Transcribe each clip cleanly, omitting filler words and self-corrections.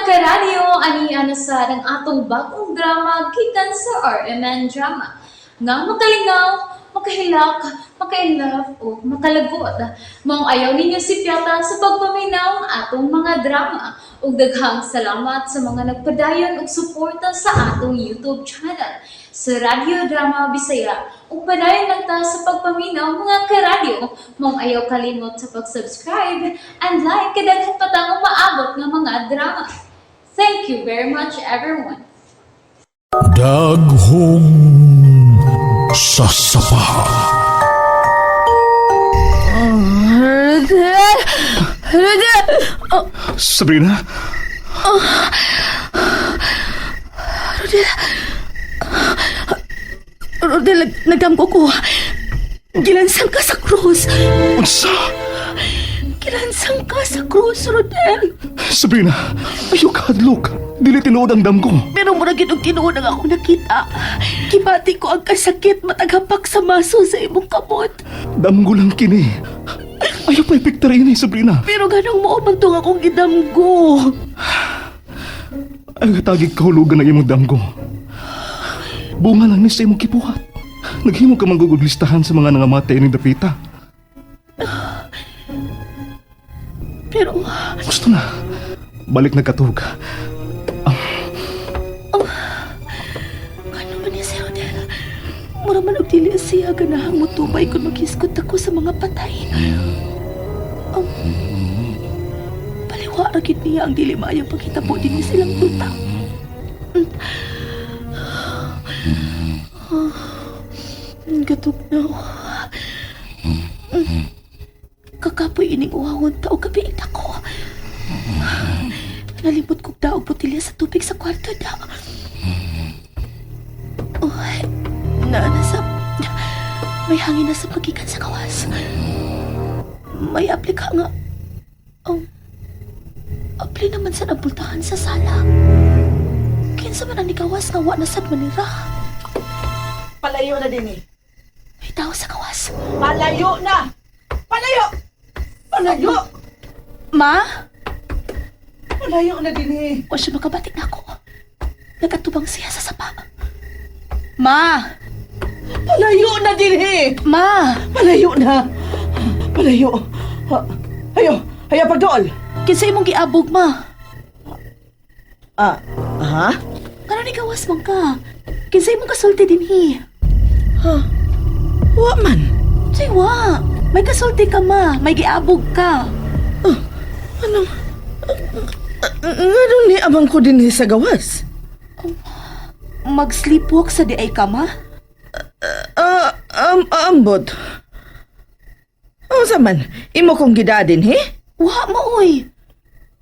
karadyo, ani sa ng atong bagong drama gikan sa RMN Drama. Nga makalingaw, makahilak, makainlove, o makalagot. Maong ayaw ninyo si Piata sa pagpaminaw ng atong mga drama. Ug daghang salamat sa mga nagpadayon ug suporta sa atong YouTube channel sa Radyo Drama Bisaya. Ug padayon lang ta sa pagpaminaw mga karadyo. Maong ayaw kalimot sa pag-subscribe and like kadaghan pa tang maabot ng mga drama. Thank you very much everyone. Daghong sasapa. Sabrina? Rodel, nagdamgo ko. Gilansang ka sa krus. Unsa? Gilansang ka sa krus, Rodel. Sabrina, ayaw ka hadlok. Dili tinuod ang dam ko. Pero mura ginong tinuod ang ako nakita. Kibati ko ang kasakit matagapak sa maso sa imong kamot. Damgo lang kini. Ayaw pa epektar ini, Sabrina. Pero ganong mo umantong akong gidamgo. Ang tagig kahulugan ng imong damgo. Bunga lang ni sa imong kipuhat. Naghimo ka mangguguglistahan sa mga nangamatay ni Dapita. Pero Gusto na. Balik na katug. ano man niya si Rodel? Mura man og dili siya ganahang mutubay kung maghiskot ako sa mga patay. Baliwa ra gid niya ang dili maayong paghitabo dinhi silang duta. Gatok na ako. Kakapoy ining uwawon tao gabi ako. Nalimot kong daog botilya sa tubig sa kwarto na. Uy, naanasap. May hangin na sa pagikan sa kawas. May aplika nga. Apli naman sa nabultahan sa sala. Kinsa man ang nikawas nga wa na sad manira. Palayo na din eh. May tao sa kawas. Palayo na! Palayo! Palayo! Ma? Palayo na din eh. O siya makabatik na ako. Nagatubang siya sa sapa. Ma! Palayo na din eh. Ma! Palayo na. Palayo. Hayo, hayo pagdool. Kinsa imong giabog, ma? Ha? Ano ni gawas man ka? Kinsa imong kasulti dinhi? Wa man. Say wa. May kasulti ka, ma. May giabog ka. Nga ni abang ko din sa gawas. Mag-sleepwalk sa diay ka, ma? Ambot. Sa man, imo kong gidadin, he? Wa mo, oy.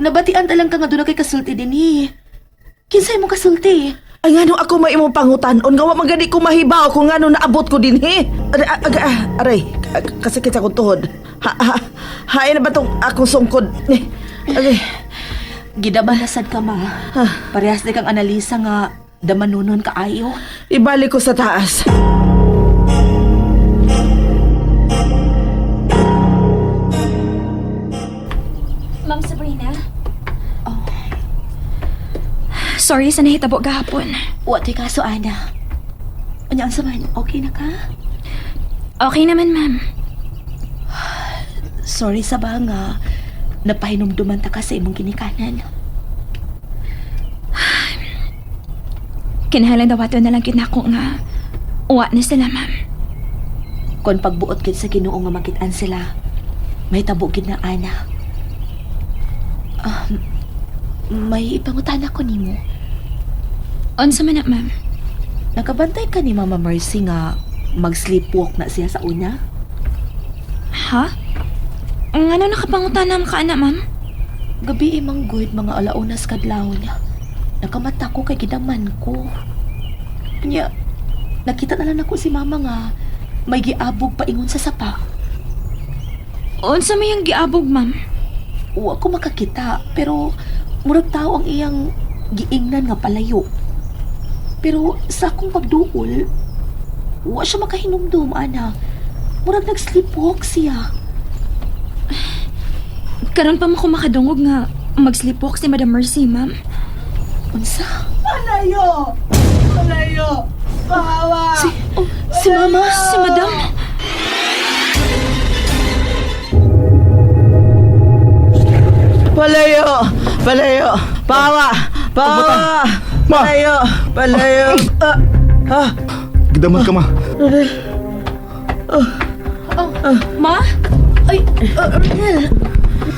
Nabatian talang ka nga doon na kay kasulti dinhi. Kinsa imong kasulti? Ay nga nung ako may imong pangutanon, nga wa magani ko mahibaw kung nga nung naabot ko din, he? Aray, kasakit akong tuhod. Hain na ba itong akong sungkod? Aray. Gidabanasad ka, ma. Parehas di kang analisa nga damanunon ka ayo. Ibalik ko sa taas. Ma'am Sabrina? Sorry sa nahitabo gahapon. Wa to'y kaso, Ana. Anyang saman, okay na ka? Okay naman, ma'am. Sorry sa ba nga napahinumduman ta ka sa imong ginikanan. Kinahanglan dawato na lang yun ako nga uwa na sila, ma'am. Kung pagbuot gid sa Ginoo nga makitaan sila, may tabo gid na, Ana. May ipangutan ako nimo. Unsa man na, ma'am? Nakabantay ka ni Mama Mercy nga mag-sleepwalk na siya sa una? Ha? Ang ano nakapangutan na ka, anak, ma'am? Gabi imang good mga alaunas kadlaw niya. Nakamata ko kay gidaman ko. Nya, nakita na lang ako si Mama nga may giabog pa ingon sa sapa. Unsa may ang giabog, ma'am? Wa ko makakita, pero murag tao ang iyang giingnan nga palayo. Pero sa akong pagduol, wa siya makahinumdum, Ana. Murag nag-sleepwalk siya. Karon pa mo ko makadungog nga mag-sleepwalk si Madam Mercy, ma'am. Unsa? Palayo! Palayo! Bawa! Si Mama? Si Madam? Palayo! Palayo! Bawa! Bawa! Ma! Palayo! Palayo! Gidaman ka, ma. Ma? Ay, Rodel.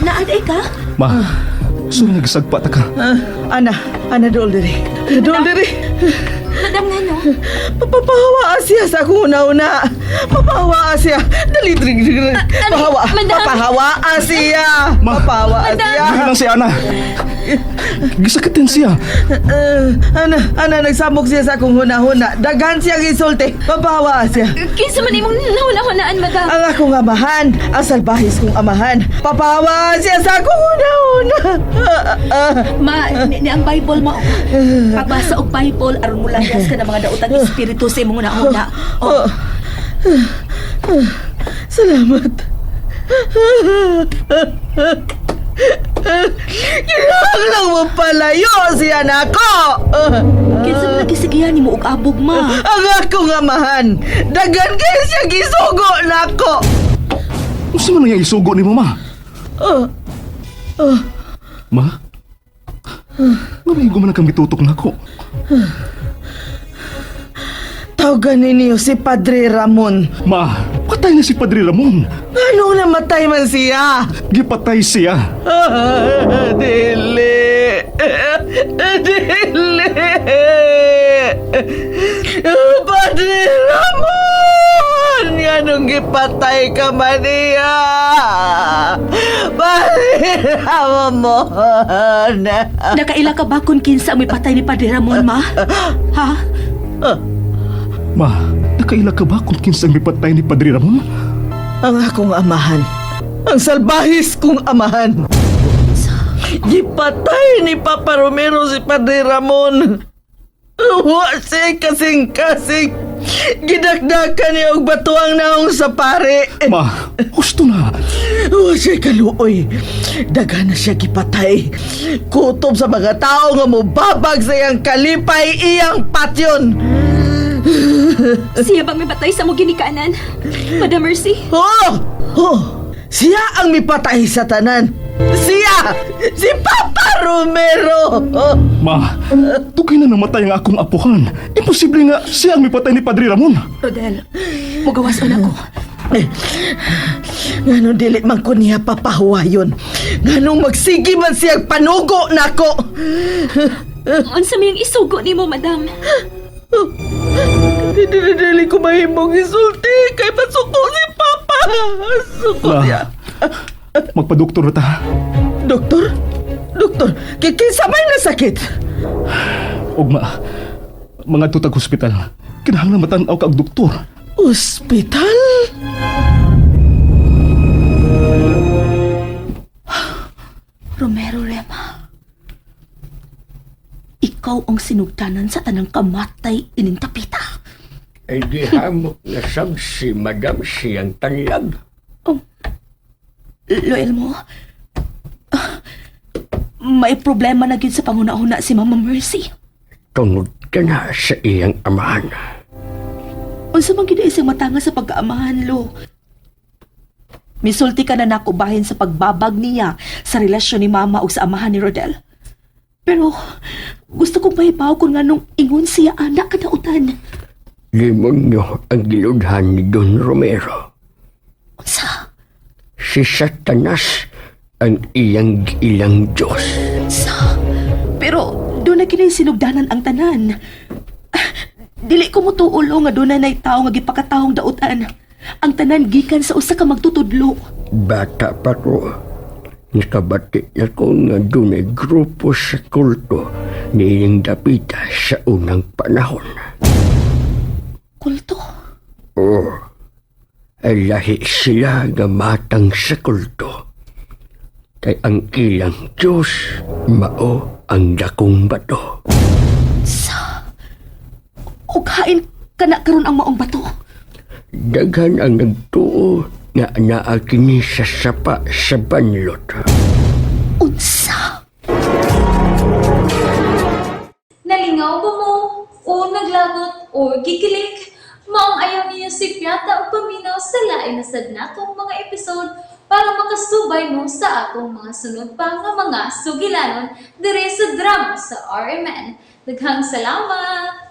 Naaday ka? Ma, so nagsagpa ta ka. Ana dool diri. Dool diri. Madam nga, no? Papahawa siya sa akong una-una. Papahawa siya. Dali, dali. Pahawa. Madam. Papahawa siya. Ma. Papahawa siya. Dili lang si Ana. Gisakitin siya. Ana, nagsamok siya sa akong huna-huna. Daghan siya gisulti. Papahawa siya. Kinsa man imong nawala-walaan, madam? Ang akong amahan, ang salbahis kong amahan. Papahawa siya sa akong huna-huna. Ma, ni ang Bible mo. Pagbasa og Bible aron mo layas ka ng mga daotang espiritu sa imong una-una. Oh, Salamat. Kinahanglang mo palayo siya na ako. kinsa man nagisigihan nimo og abog, ma? Ang akong amahan, dagan kayo siya gisugo na ako. Unsa man ang isugo ni mo, ma? Ma? Namigo man kang mitutok na ako. Tawagan ninyo si Padre Ramon. Ma, patay na si Padre Ramon. Anong namatay man siya? Gipatay siya. Dili. Dili. Padre Ramon! Yanong gipatay ka man niya. Padre Ramon! Nakaila ka ba kung kinsa may patay ni Padre Ramon, ma? Ha? Ma, nakaila ka ba kung kinsang mipatay ni Padre Ramon? Ang akong amahan. Ang salbahis kong amahan. Gipatay ni Papa Romero si Padre Ramon. Wa siya kasing-kasing. Gidakdakan niya og batuang naong sa pare. Ma, gusto na. Wa siya kaluoy. Daga na siya gipatay. Kutob sa mga tao nga mobabag sa iyang kalipay iyang patyon. Siya ba may patay sa mo ginikanan? Madam Mercy? Siya ang mipatay sa tanan. Siya! Si Papa Romero! Ma, tugay na namatay ang akong apuhan. Imposible nga siya ang mipatay ni Padre Ramon. Rodel, mugawas na ako. Ngano dili man ko niya papahuwayon. Nganong magsigi man siyang panugo nako. Unsa may isugo nimo, madam? Dili ko mahimong isulti kay pasuko si Papa. Suko Ma, niya. magpadoktor na ta. Doktor? Doktor, kinsa may nasakit? Ugma, mga tutag hospital. Kinahanglan matanaw ka og doktor. Ospital? Romero Rema. Ikaw ang sinugdanan sa tanang kamatay ining tapita. Ay di hamok na sab si Madam siyang tanlag. Loyal mo, may problema na gyud sa panguna-una si Mama Mercy. Tungod ka na sa iyang amahan. Unsa man gyud isang matanga sa pagkaamahan, Lo? Misulti ka na nako bahin sa pagbabag niya sa relasyon ni Mama ug sa amahan ni Rodel. Pero gusto kong mahibaw kung nganong ingon siya anak kadautan. Limon niyo ang giludhan ni Don Romero. Unsa? Si Satanas ang iyang ilang Diyos. Sa? Pero doon na kinay sinugdanan ang tanan. Dili ko mo tuulo nga doon na tao nga gipakatahong dautan. Ang tanan gikan sa usa ka magtutudlo. Bata pa ko. Nakabati na ko nga dunay grupo sa kulto ni iyang dapita sa unang panahon. Kulto? Oo. Ay lahi sila nga matang sa kulto. Kay ang ilang Diyos mao ang dakong bato. Sa? O kain ka na karon ang maong bato? Daghan ang nagtuo nga naa kini sa sapa sa banlot. Unsa? Makalingaw ba mo? O naglagot? O gikilig? Maong ayaw niya si Piata o paminaw sa lain na sad natong mga episode para makasubay mo sa atong mga sunod pa nga mga sugilanon dire sa drama sa RMN. Daghang salamat!